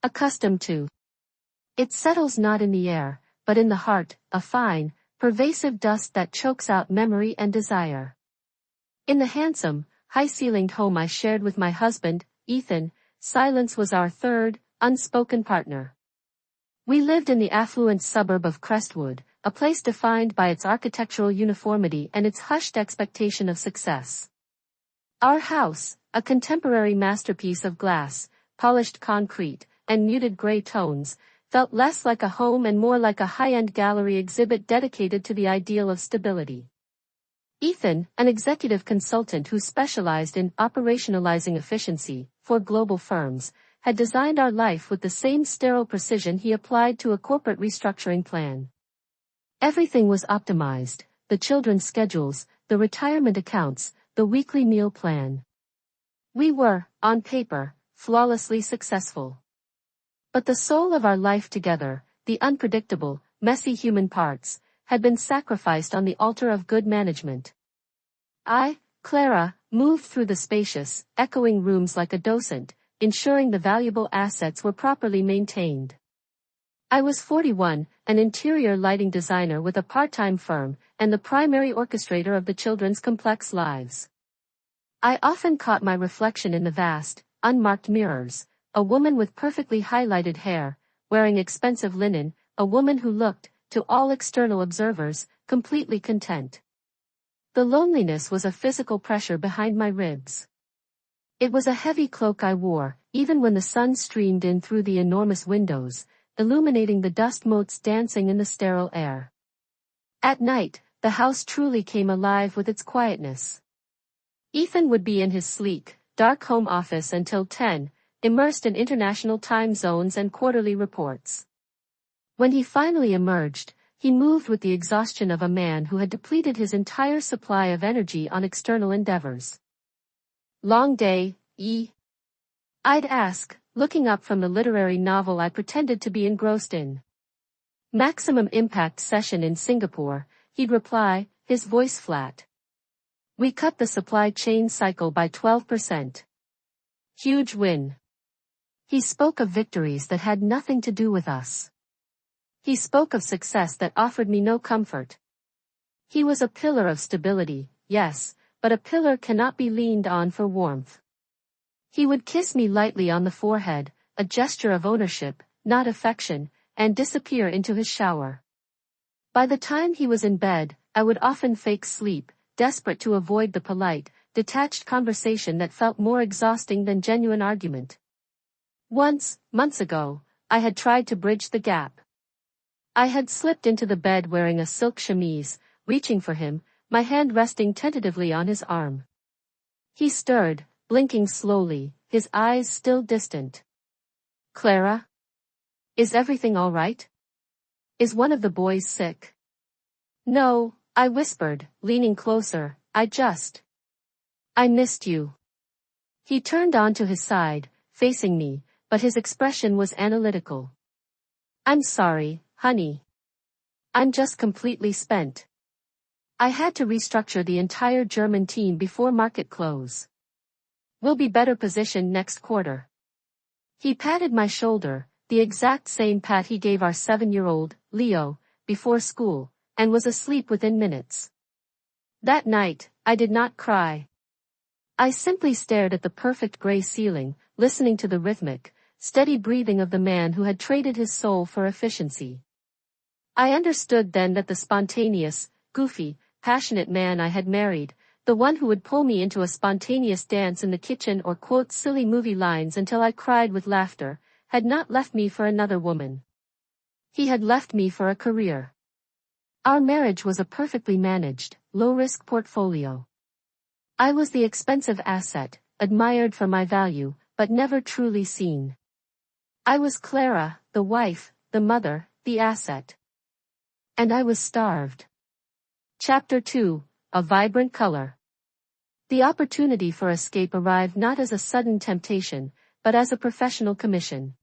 accustomed to. It settles not in the air, but in the heart, a fine, pervasive dust that chokes out memory and desire. In the handsome, high-ceilinged home I shared with my husband, Ethan, silence was our third, unspoken partner. We lived in the affluent suburb of Crestwood, a place defined by its architectural uniformity and its hushed expectation of success. Our house, a contemporary masterpiece of glass, polished concrete, and muted gray tones, felt less like a home and more like a high-end gallery exhibit dedicated to the ideal of stability. Ethan, an executive consultant who specialized in operationalizing efficiency for global firms, had designed our life with the same sterile precision he applied to a corporate restructuring plan. Everything was optimized: the children's schedules, the retirement accounts, the weekly meal plan. We were, on paper, flawlessly successful. But the soul of our life together, the unpredictable, messy human parts, had been sacrificed on the altar of good management. I, Clara, moved through the spacious, echoing rooms like a docent, ensuring the valuable assets were properly maintained. I was 41, an interior lighting designer with a part-time firm, and the primary orchestrator of the children's complex lives. I often caught my reflection in the vast, unmarked mirrors: a woman with perfectly highlighted hair, wearing expensive linen, a woman who looked, to all external observers, completely content. The loneliness was a physical pressure behind my ribs. It was a heavy cloak I wore, even when the sun streamed in through the enormous windows, illuminating the dust motes dancing in the sterile air. At night, the house truly came alive with its quietness. Ethan would be in his sleek, dark home office until 10, immersed in international time zones and quarterly reports. When he finally emerged, he moved with the exhaustion of a man who had depleted his entire supply of energy on external endeavors. "Long day, E?" I'd ask, looking up from the literary novel I pretended to be engrossed in. "Maximum impact session in Singapore," he'd reply, his voice flat. "We cut the supply chain cycle by 12%. Huge win." He spoke of victories that had nothing to do with us. He spoke of success that offered me no comfort. He was a pillar of stability, yes, but a pillar cannot be leaned on for warmth. He would kiss me lightly on the forehead, a gesture of ownership, not affection, and disappear into his shower. By the time he was in bed, I would often fake sleep, desperate to avoid the polite, detached conversation that felt more exhausting than genuine argument. Once, months ago, I had tried to bridge the gap. I had slipped into the bed wearing a silk chemise, reaching for him, my hand resting tentatively on his arm. He stirred, blinking slowly, his eyes still distant. "Clara? Is everything all right? Is one of the boys sick?" "No," I whispered, leaning closer, I missed you." He turned onto his side, facing me, but his expression was analytical. "I'm sorry, honey. I'm just completely spent. I had to restructure the entire German team before market close. We'll be better positioned next quarter." He patted my shoulder, the exact same pat he gave our 7-year-old, Leo, before school, and was asleep within minutes. That night, I did not cry. I simply stared at the perfect gray ceiling, listening to the rhythmic, steady breathing of the man who had traded his soul for efficiency. I understood then that the spontaneous, goofy, passionate man I had married, the one who would pull me into a spontaneous dance in the kitchen or quote silly movie lines until I cried with laughter, had not left me for another woman. He had left me for a career. Our marriage was a perfectly managed, low-risk portfolio. I was the expensive asset, admired for my value, but never truly seen. I was Clara, the wife, the mother, the asset. And I was starved. Chapter 2, A Vibrant Color. The opportunity for escape arrived not as a sudden temptation, but as a professional commission.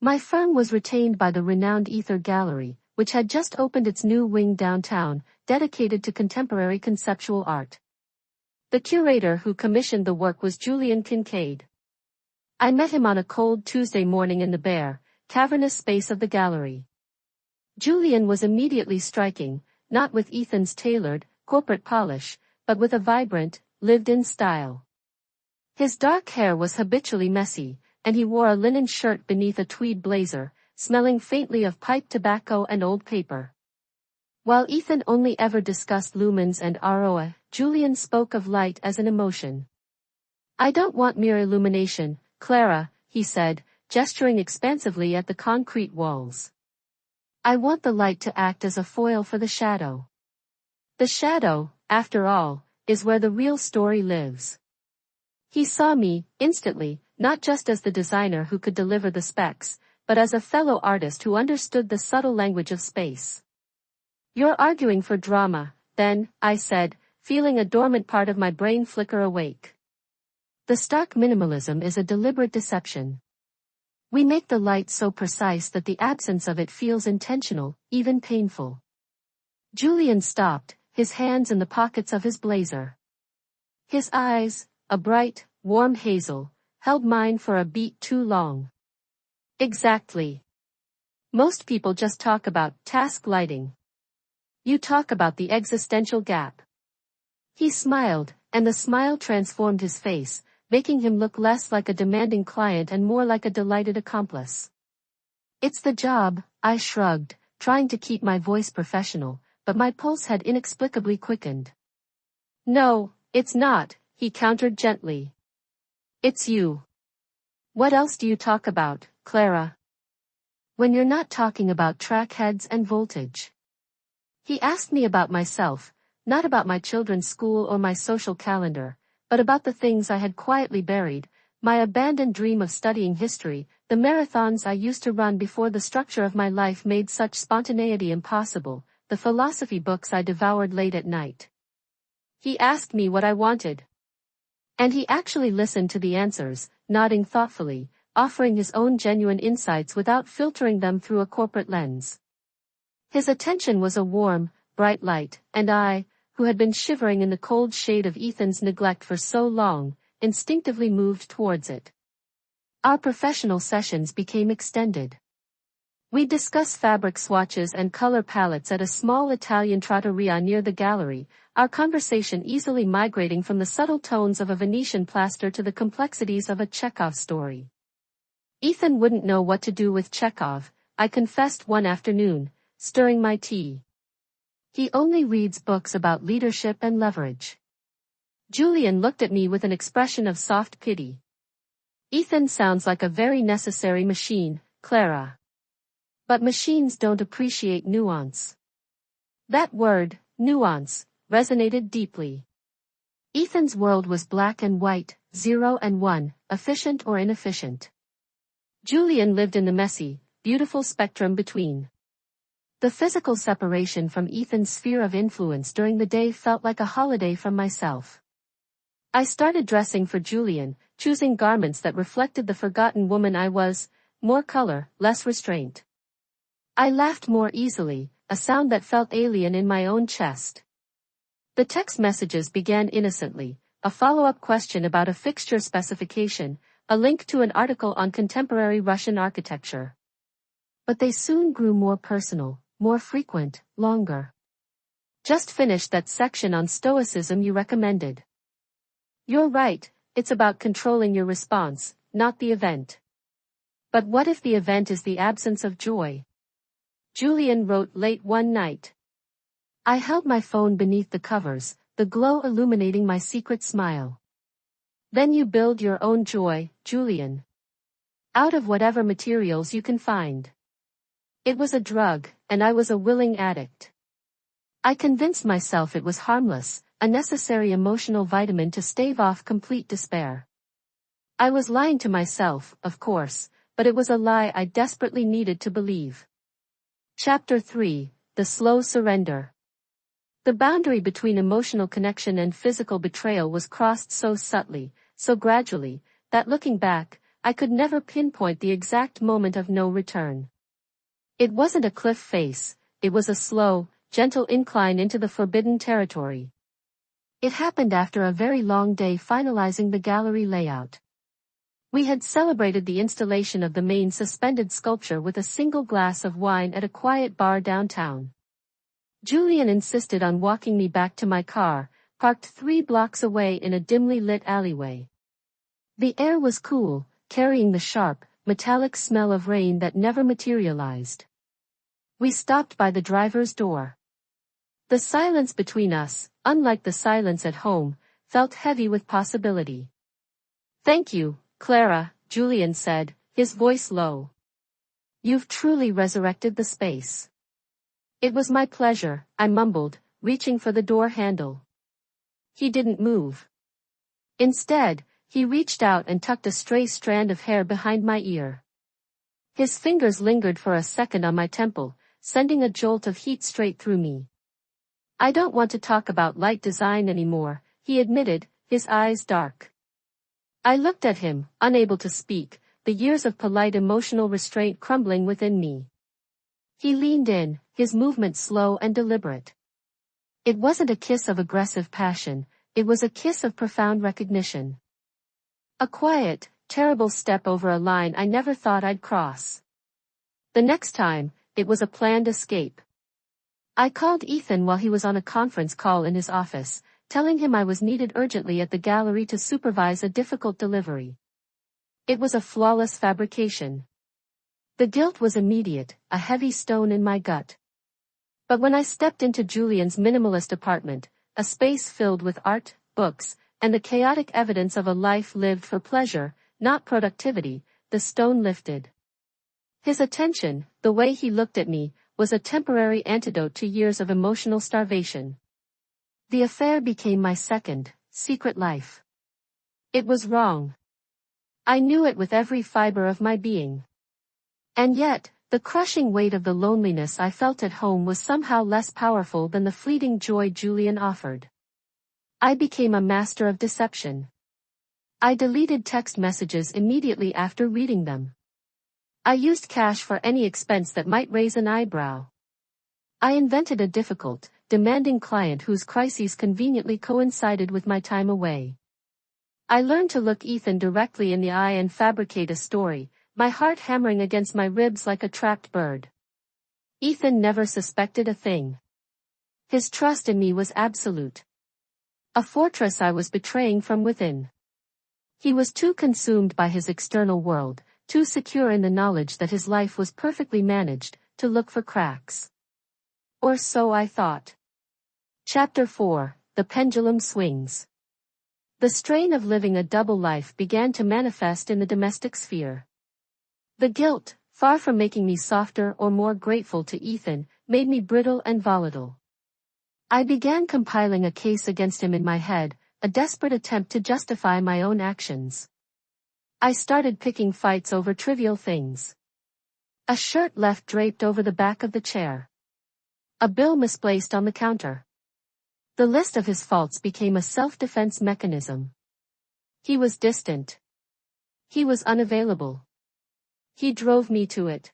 My firm was retained by the renowned Ether Gallery, which had just opened its new wing downtown, dedicated to contemporary conceptual art. The curator who commissioned the work was Julian Kincaid. I met him on a cold Tuesday morning in the bare, cavernous space of the gallery. Julian was immediately striking, not with Ethan's tailored, corporate polish, but with a vibrant, lived-in style. His dark hair was habitually messy, and he wore a linen shirt beneath a tweed blazer, smelling faintly of pipe tobacco and old paper. While Ethan only ever discussed lumens and ROA, Julian spoke of light as an emotion. "I don't want mere illumination, Clara," he said, gesturing expansively at the concrete walls. "I want the light to act as a foil for the shadow. The shadow, after all, is where the real story lives." He saw me, instantly, not just as the designer who could deliver the specs, but as a fellow artist who understood the subtle language of space. "You're arguing for drama, then," I said, feeling a dormant part of my brain flicker awake. "The stark minimalism is a deliberate deception. We make the light so precise that the absence of it feels intentional, even painful." Julian stopped, his hands in the pockets of his blazer. His eyes, a bright, warm hazel, held mine for a beat too long. "Exactly. Most people just talk about task lighting. You talk about the existential gap." He smiled, and the smile transformed his face, making him look less like a demanding client and more like a delighted accomplice. "It's the job," I shrugged, trying to keep my voice professional, but my pulse had inexplicably quickened. "No, it's not," he countered gently. "It's you. What else do you talk about, Clara? When you're not talking about track heads and voltage?" He asked me about myself, not about my children's school or my social calendar, but about the things I had quietly buried, my abandoned dream of studying history, the marathons I used to run before the structure of my life made such spontaneity impossible, the philosophy books I devoured late at night. He asked me what I wanted. And he actually listened to the answers, nodding thoughtfully, offering his own genuine insights without filtering them through a corporate lens. His attention was a warm, bright light, and I, who had been shivering in the cold shade of Ethan's neglect for so long, instinctively moved towards it. Our professional sessions became extended. We discussed fabric swatches and color palettes at a small Italian trattoria near the gallery, our conversation easily migrating from the subtle tones of a Venetian plaster to the complexities of a Chekhov story. Ethan wouldn't know what to do with Chekhov, I confessed one afternoon, stirring my tea. He only reads books about leadership and leverage. Julian looked at me with an expression of soft pity. "Ethan sounds like a very necessary machine, Clara. But machines don't appreciate nuance." That word, nuance, resonated deeply. Ethan's world was black and white, 0 and 1, efficient or inefficient. Julian lived in the messy, beautiful spectrum between. The physical separation from Ethan's sphere of influence during the day felt like a holiday from myself. I started dressing for Julian, choosing garments that reflected the forgotten woman I was, more color, less restraint. I laughed more easily, a sound that felt alien in my own chest. The text messages began innocently, a follow-up question about a fixture specification, a link to an article on contemporary Russian architecture. But they soon grew more personal, more frequent, longer. "Just finished that section on Stoicism you recommended." "You're right, it's about controlling your response, not the event." "But what if the event is the absence of joy?" Julian wrote late one night. I held my phone beneath the covers, the glow illuminating my secret smile. "Then you build your own joy, Julian. Out of whatever materials you can find." It was a drug, and I was a willing addict. I convinced myself it was harmless, a necessary emotional vitamin to stave off complete despair. I was lying to myself, of course, but it was a lie I desperately needed to believe. Chapter 3, The Slow Surrender. The boundary between emotional connection and physical betrayal was crossed so subtly, so gradually, that looking back, I could never pinpoint the exact moment of no return. It wasn't a cliff face, it was a slow, gentle incline into the forbidden territory. It happened after a very long day finalizing the gallery layout. We had celebrated the installation of the main suspended sculpture with a single glass of wine at a quiet bar downtown. Julian insisted on walking me back to my car, parked 3 blocks away in a dimly lit alleyway. The air was cool, carrying the sharp, metallic smell of rain that never materialized. We stopped by the driver's door. The silence between us, unlike the silence at home, felt heavy with possibility. "Thank you, Clara," Julian said, his voice low. "You've truly resurrected the space." "It was my pleasure," I mumbled, reaching for the door handle. He didn't move. Instead, he reached out and tucked a stray strand of hair behind my ear. His fingers lingered for a second on my temple, sending a jolt of heat straight through me. "I don't want to talk about light design anymore," he admitted, his eyes dark. I looked at him, unable to speak, the years of polite emotional restraint crumbling within me. He leaned in, his movements slow and deliberate. It wasn't a kiss of aggressive passion, it was a kiss of profound recognition. A quiet, terrible step over a line I never thought I'd cross. The next time, it was a planned escape. I called Ethan while he was on a conference call in his office, telling him I was needed urgently at the gallery to supervise a difficult delivery. It was a flawless fabrication. The guilt was immediate, a heavy stone in my gut. But when I stepped into Julian's minimalist apartment, a space filled with art, books, and the chaotic evidence of a life lived for pleasure, not productivity, the stone lifted. His attention, the way he looked at me, was a temporary antidote to years of emotional starvation. The affair became my second, secret life. It was wrong. I knew it with every fiber of my being. And yet, the crushing weight of the loneliness I felt at home was somehow less powerful than the fleeting joy Julian offered. I became a master of deception. I deleted text messages immediately after reading them. I used cash for any expense that might raise an eyebrow. I invented a difficult, demanding client whose crises conveniently coincided with my time away. I learned to look Ethan directly in the eye and fabricate a story, my heart hammering against my ribs like a trapped bird. Ethan never suspected a thing. His trust in me was absolute. A fortress I was betraying from within. He was too consumed by his external world, too secure in the knowledge that his life was perfectly managed, to look for cracks. Or so I thought. Chapter 4, The Pendulum Swings. The strain of living a double life began to manifest in the domestic sphere. The guilt, far from making me softer or more grateful to Ethan, made me brittle and volatile. I began compiling a case against him in my head, a desperate attempt to justify my own actions. I started picking fights over trivial things. A shirt left draped over the back of the chair. A bill misplaced on the counter. The list of his faults became a self-defense mechanism. He was distant. He was unavailable. He drove me to it.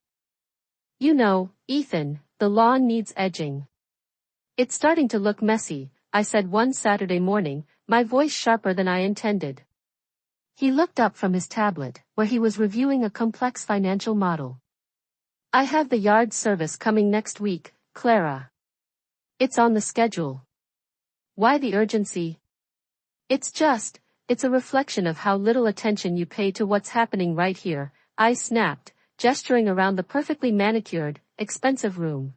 "You know, Ethan, the lawn needs edging. It's starting to look messy," I said one Saturday morning, my voice sharper than I intended. He looked up from his tablet, where he was reviewing a complex financial model. "I have the yard service coming next week, Clara. It's on the schedule." "Why the urgency?" It's a reflection of how little attention you pay to what's happening right here," I snapped, gesturing around the perfectly manicured, expensive room.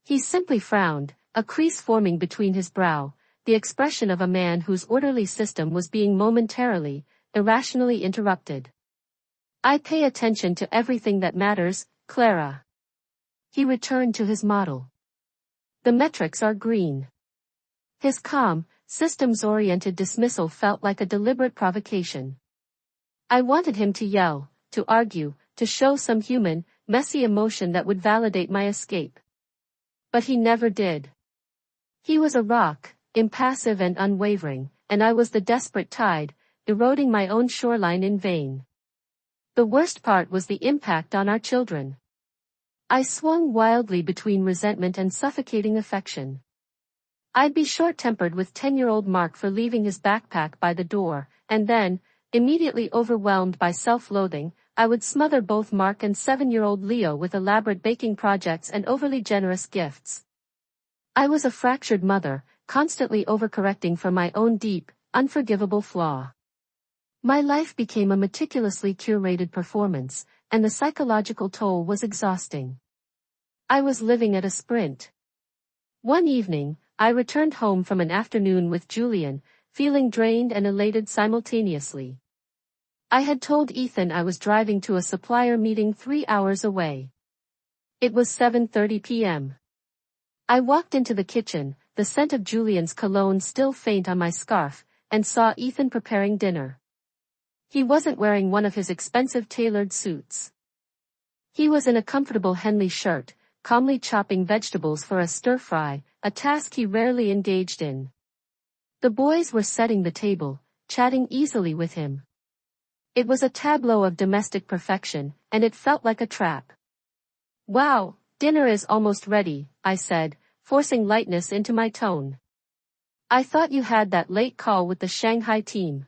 He simply frowned, a crease forming between his brow, the expression of a man whose orderly system was being momentarily, irrationally interrupted. "I pay attention to everything that matters, Clara." He returned to his model. "The metrics are green." His calm, systems-oriented dismissal felt like a deliberate provocation. I wanted him to yell, to argue, to show some human, messy emotion that would validate my escape. But he never did. He was a rock, impassive and unwavering, and I was the desperate tide, eroding my own shoreline in vain. The worst part was the impact on our children. I swung wildly between resentment and suffocating affection. I'd be short-tempered with 10-year-old Mark for leaving his backpack by the door, and then, Immediately overwhelmed by self-loathing, I would smother both Mark and 7-year-old Leo with elaborate baking projects and overly generous gifts. I was a fractured mother, constantly overcorrecting for my own deep, unforgivable flaw. My life became a meticulously curated performance, and the psychological toll was exhausting. I was living at a sprint. One evening, I returned home from an afternoon with Julian, feeling drained and elated simultaneously. I had told Ethan I was driving to a supplier meeting 3 hours away. It was 7:30 p.m. I walked into the kitchen, the scent of Julian's cologne still faint on my scarf, and saw Ethan preparing dinner. He wasn't wearing one of his expensive tailored suits. He was in a comfortable Henley shirt, calmly chopping vegetables for a stir-fry, a task he rarely engaged in. The boys were setting the table, chatting easily with him. It was a tableau of domestic perfection, and it felt like a trap. "Wow, dinner is almost ready," I said, forcing lightness into my tone. "I thought you had that late call with the Shanghai team."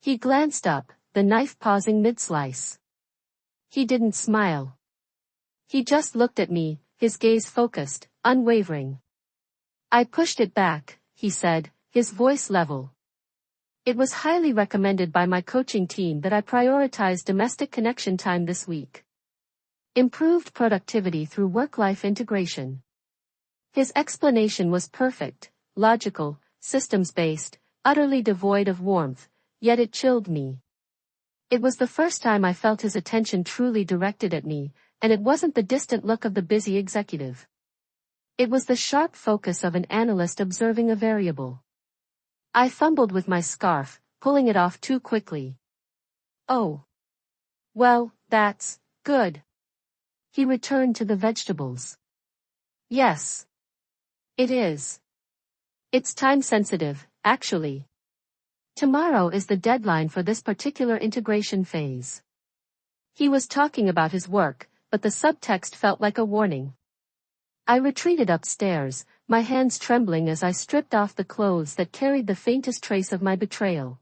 He glanced up, the knife pausing mid-slice. He didn't smile. He just looked at me, his gaze focused, unwavering. "I pushed it back," he said, his voice level. "It was highly recommended by my coaching team that I prioritize domestic connection time this week. Improved productivity through work-life integration." His explanation was perfect, logical, systems-based, utterly devoid of warmth, yet it chilled me. It was the first time I felt his attention truly directed at me, and it wasn't the distant look of the busy executive. It was the sharp focus of an analyst observing a variable. I fumbled with my scarf, pulling it off too quickly. "Oh. Well, that's good." He returned to the vegetables. "Yes. It is. It's time-sensitive, actually. Tomorrow is the deadline for this particular integration phase." He was talking about his work, but the subtext felt like a warning. I retreated upstairs, my hands trembling as I stripped off the clothes that carried the faintest trace of my betrayal.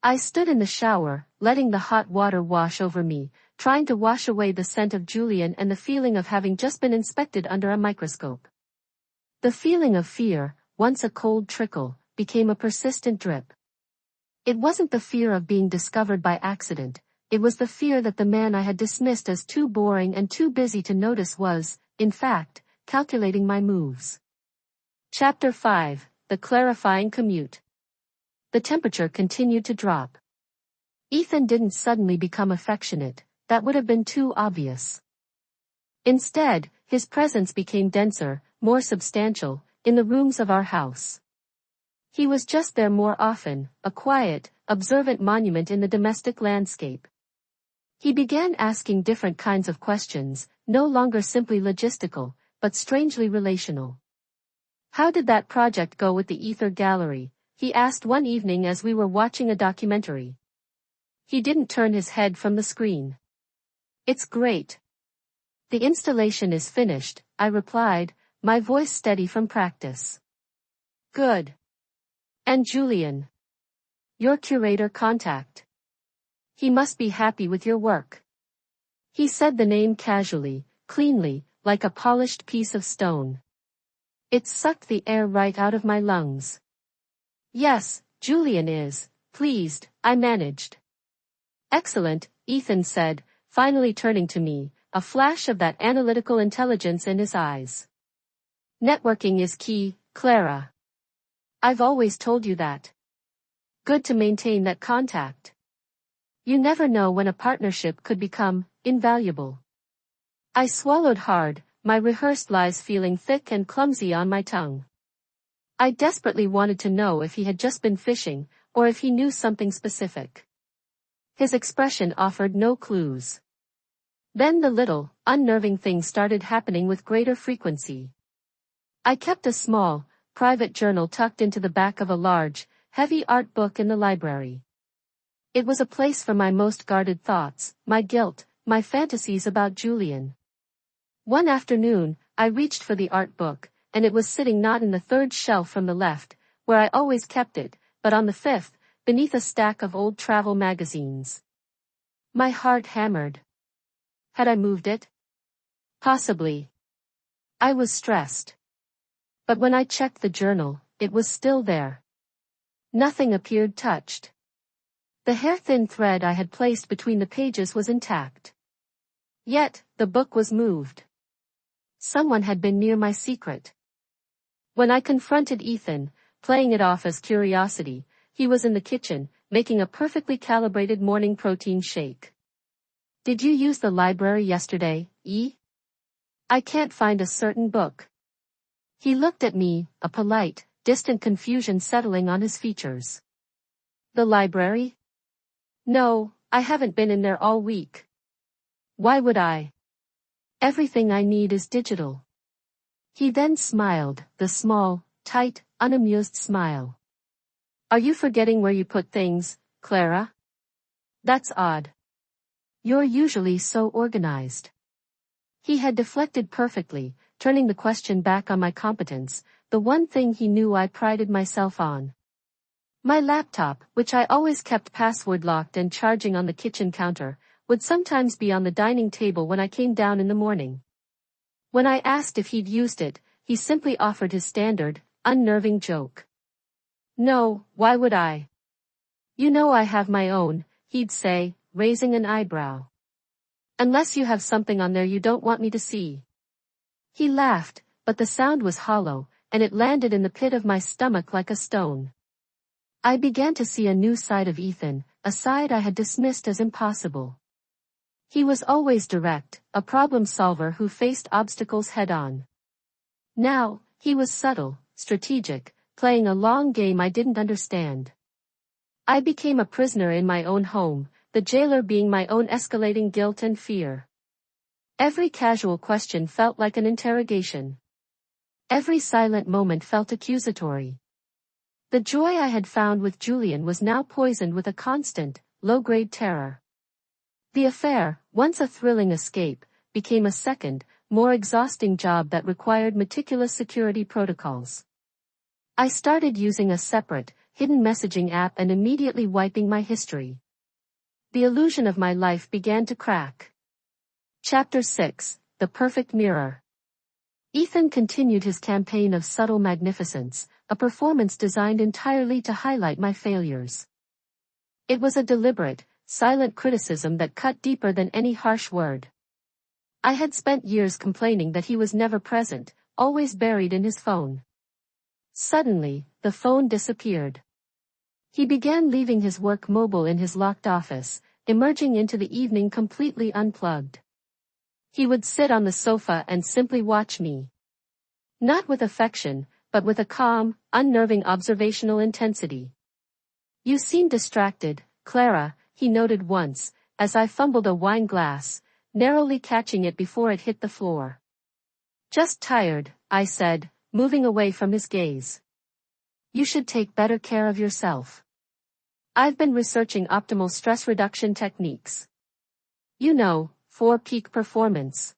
I stood in the shower, letting the hot water wash over me, trying to wash away the scent of Julian and the feeling of having just been inspected under a microscope. The feeling of fear, once a cold trickle, became a persistent drip. It wasn't the fear of being discovered by accident, it was the fear that the man I had dismissed as too boring and too busy to notice was, in fact, calculating my moves. Chapter 5, The Clarifying Commute. The temperature continued to drop. Ethan didn't suddenly become affectionate, that would have been too obvious. Instead, his presence became denser, more substantial, in the rooms of our house. He was just there more often, a quiet, observant monument in the domestic landscape. He began asking different kinds of questions, no longer simply logistical, but strangely relational. "How did that project go with the Ether Gallery?" he asked one evening as we were watching a documentary. He didn't turn his head from the screen. "It's great. The installation is finished," I replied, my voice steady from practice. "Good. And Julian? Your curator contact? He must be happy with your work." He said the name casually, cleanly, like a polished piece of stone. It sucked the air right out of my lungs. "Yes, Julian is pleased," I managed. "Excellent," Ethan said, finally turning to me, a flash of that analytical intelligence in his eyes. "Networking is key, Clara. I've always told you that. Good to maintain that contact. You never know when a partnership could become invaluable." I swallowed hard, my rehearsed lies feeling thick and clumsy on my tongue. I desperately wanted to know if he had just been fishing, or if he knew something specific. His expression offered no clues. Then the little, unnerving things started happening with greater frequency. I kept a small, private journal tucked into the back of a large, heavy art book in the library. It was a place for my most guarded thoughts, my guilt, my fantasies about Julian. One afternoon, I reached for the art book, and it was sitting not in the third shelf from the left, where I always kept it, but on the fifth, beneath a stack of old travel magazines. My heart hammered. Had I moved it? Possibly. I was stressed. But when I checked the journal, it was still there. Nothing appeared touched. The hair-thin thread I had placed between the pages was intact. Yet, the book was moved. Someone had been near my secret. When I confronted Ethan, playing it off as curiosity, he was in the kitchen, making a perfectly calibrated morning protein shake. Did you use the library yesterday, E? I can't find a certain book. He looked at me, a polite, distant confusion settling on his features. The library? No, I haven't been in there all week. Why would I? Everything I need is digital. He then smiled, the small, tight, unamused smile. Are you forgetting where you put things, Clara? That's odd. You're usually so organized. He had deflected perfectly, turning the question back on my competence, the one thing he knew I prided myself on. My laptop, which I always kept password-locked and charging on the kitchen counter, would sometimes be on the dining table when I came down in the morning. When I asked if he'd used it, he simply offered his standard, unnerving joke. No, why would I? You know I have my own, he'd say, raising an eyebrow. Unless you have something on there you don't want me to see. He laughed, but the sound was hollow, and it landed in the pit of my stomach like a stone. I began to see a new side of Ethan, a side I had dismissed as impossible. He was always direct, a problem solver who faced obstacles head-on. Now, he was subtle, strategic, playing a long game I didn't understand. I became a prisoner in my own home, the jailer being my own escalating guilt and fear. Every casual question felt like an interrogation. Every silent moment felt accusatory. The joy I had found with Julian was now poisoned with a constant, low-grade terror. The affair, once a thrilling escape, became a second, more exhausting job that required meticulous security protocols. I started using a separate, hidden messaging app and immediately wiping my history. The illusion of my life began to crack. Chapter 6, The Perfect Mirror. Ethan continued his campaign of subtle magnificence, a performance designed entirely to highlight my failures. It was a deliberate, silent criticism that cut deeper than any harsh word. I had spent years complaining that he was never present, always buried in his phone. Suddenly, the phone disappeared. He began leaving his work mobile in his locked office, emerging into the evening completely unplugged. He would sit on the sofa and simply watch me. Not with affection, but with a calm, unnerving observational intensity. You seem distracted, Clara, he noted once, as I fumbled a wine glass, narrowly catching it before it hit the floor. Just tired, I said, moving away from his gaze. You should take better care of yourself. I've been researching optimal stress reduction techniques. You know, for peak performance.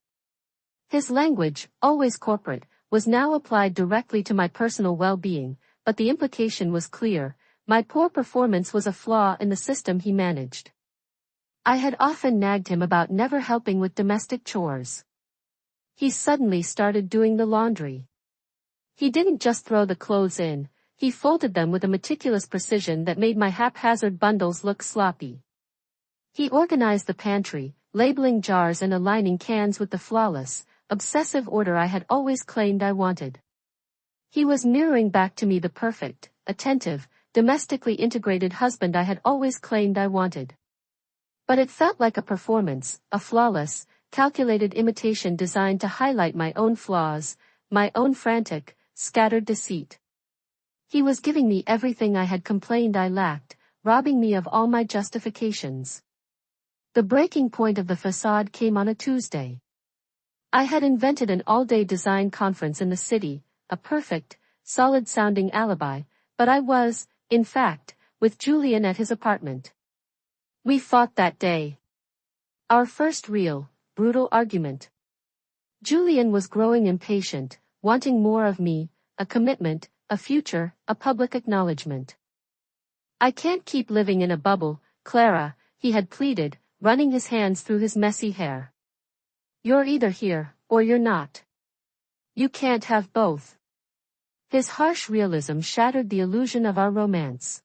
His language, always corporate, was now applied directly to my personal well-being, but the implication was clear: my poor performance was a flaw in the system he managed. I had often nagged him about never helping with domestic chores. He suddenly started doing the laundry. He didn't just throw the clothes in, he folded them with a meticulous precision that made my haphazard bundles look sloppy. He organized the pantry, labeling jars and aligning cans with the flawless, obsessive order I had always claimed I wanted. He was mirroring back to me the perfect, attentive, domestically integrated husband I had always claimed I wanted. But it felt like a performance, a flawless, calculated imitation designed to highlight my own flaws, my own frantic, scattered deceit. He was giving me everything I had complained I lacked, robbing me of all my justifications. The breaking point of the facade came on a Tuesday. I had invented an all-day design conference in the city, a perfect, solid-sounding alibi, but I was, in fact, with Julian at his apartment. We fought that day. Our first real, brutal argument. Julian was growing impatient, wanting more of me, a commitment, a future, a public acknowledgement. I can't keep living in a bubble, Clara, he had pleaded, running his hands through his messy hair. You're either here, or you're not. You can't have both. His harsh realism shattered the illusion of our romance.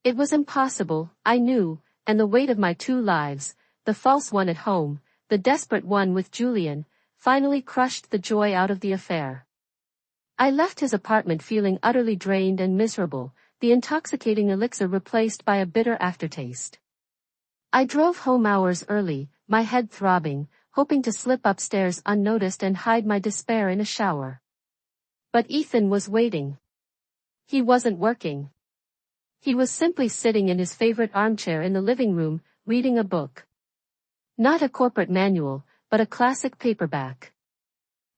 It was impossible, I knew, and the weight of my two lives, the false one at home, the desperate one with Julian, finally crushed the joy out of the affair. I left his apartment feeling utterly drained and miserable, the intoxicating elixir replaced by a bitter aftertaste. I drove home hours early, my head throbbing, hoping to slip upstairs unnoticed and hide my despair in a shower. But Ethan was waiting. He wasn't working. He was simply sitting in his favorite armchair in the living room, reading a book. Not a corporate manual, but a classic paperback.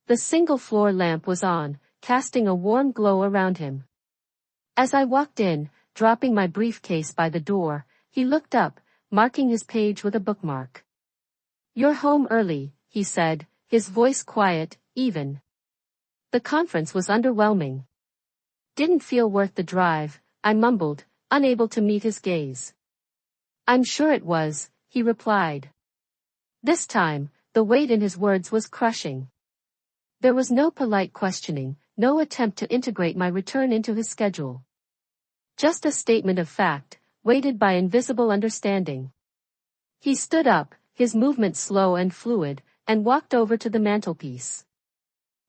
The single-floor lamp was on, casting a warm glow around him. As I walked in, dropping my briefcase by the door, he looked up, marking his page with a bookmark. You're home early, he said, his voice quiet, even. The conference was underwhelming. Didn't feel worth the drive, I mumbled, unable to meet his gaze. I'm sure it was, he replied. This time, the weight in his words was crushing. There was no polite questioning, no attempt to integrate my return into his schedule. Just a statement of fact, weighted by invisible understanding. He stood up, his movements slow and fluid, and walked over to the mantelpiece.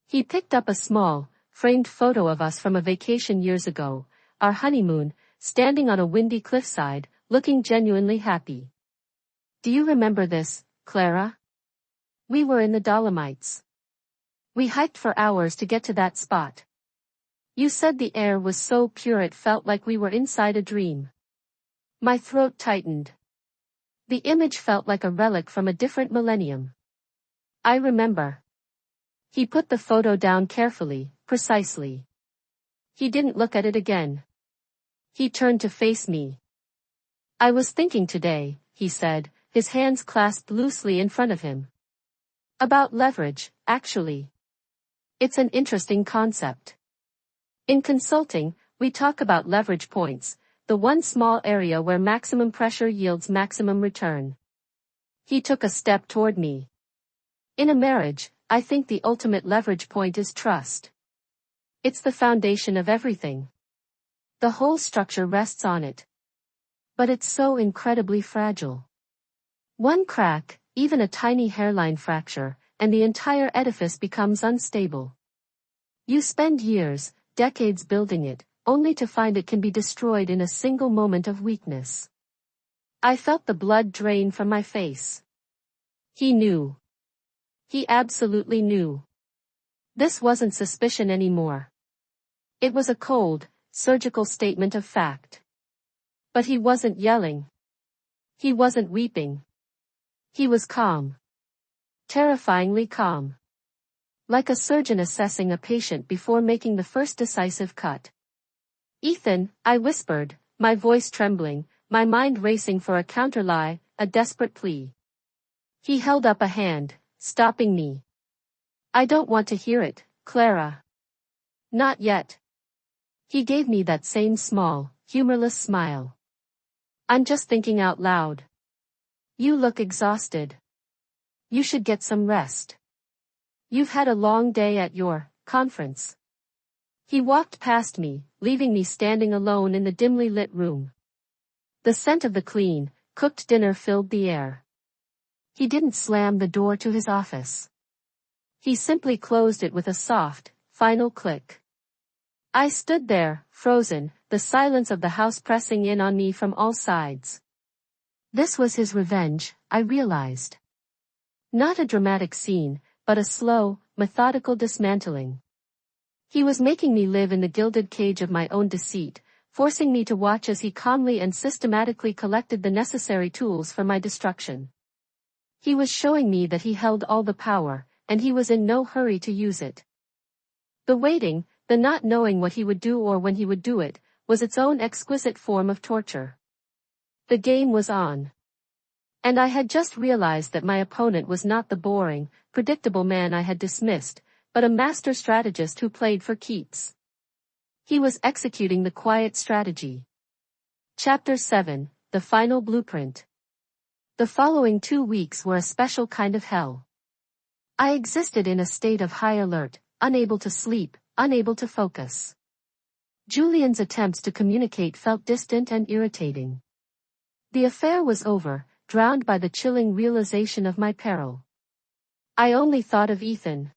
He picked up a small, framed photo of us from a vacation years ago, our honeymoon, standing on a windy cliffside, looking genuinely happy. Do you remember this, Clara? We were in the Dolomites. We hiked for hours to get to that spot. You said the air was so pure it felt like we were inside a dream. My throat tightened. The image felt like a relic from a different millennium. I remember. He put the photo down carefully, precisely. He didn't look at it again. He turned to face me. I was thinking today, he said, his hands clasped loosely in front of him. About leverage, actually. It's an interesting concept. In consulting, we talk about leverage points, the one small area where maximum pressure yields maximum return. He took a step toward me. In a marriage, I think the ultimate leverage point is trust. It's the foundation of everything. The whole structure rests on it. But it's so incredibly fragile. One crack, even a tiny hairline fracture, and the entire edifice becomes unstable. You spend years, decades building it, only to find it can be destroyed in a single moment of weakness. I felt the blood drain from my face. He knew. He absolutely knew. This wasn't suspicion anymore. It was a cold, surgical statement of fact. But he wasn't yelling. He wasn't weeping. He was calm. Terrifyingly calm. Like a surgeon assessing a patient before making the first decisive cut. Ethan, I whispered, my voice trembling, my mind racing for a counterlie, a desperate plea. He held up a hand, stopping me. I don't want to hear it, Clara. Not yet. He gave me that same small, humorless smile. I'm just thinking out loud. You look exhausted. You should get some rest. You've had a long day at your conference. He walked past me, leaving me standing alone in the dimly lit room. The scent of the clean, cooked dinner filled the air. He didn't slam the door to his office. He simply closed it with a soft, final click. I stood there, frozen, the silence of the house pressing in on me from all sides. This was his revenge, I realized. Not a dramatic scene, but a slow, methodical dismantling. He was making me live in the gilded cage of my own deceit, forcing me to watch as he calmly and systematically collected the necessary tools for my destruction. He was showing me that he held all the power, and he was in no hurry to use it. The waiting, the not knowing what he would do or when he would do it, was its own exquisite form of torture. The game was on. And I had just realized that my opponent was not the boring, predictable man I had dismissed, but a master strategist who played for keeps. He was executing the quiet strategy. Chapter 7, The Final Blueprint. The following 2 weeks were a special kind of hell. I existed in a state of high alert, unable to sleep, unable to focus. Julian's attempts to communicate felt distant and irritating. The affair was over, drowned by the chilling realization of my peril. I only thought of Ethan.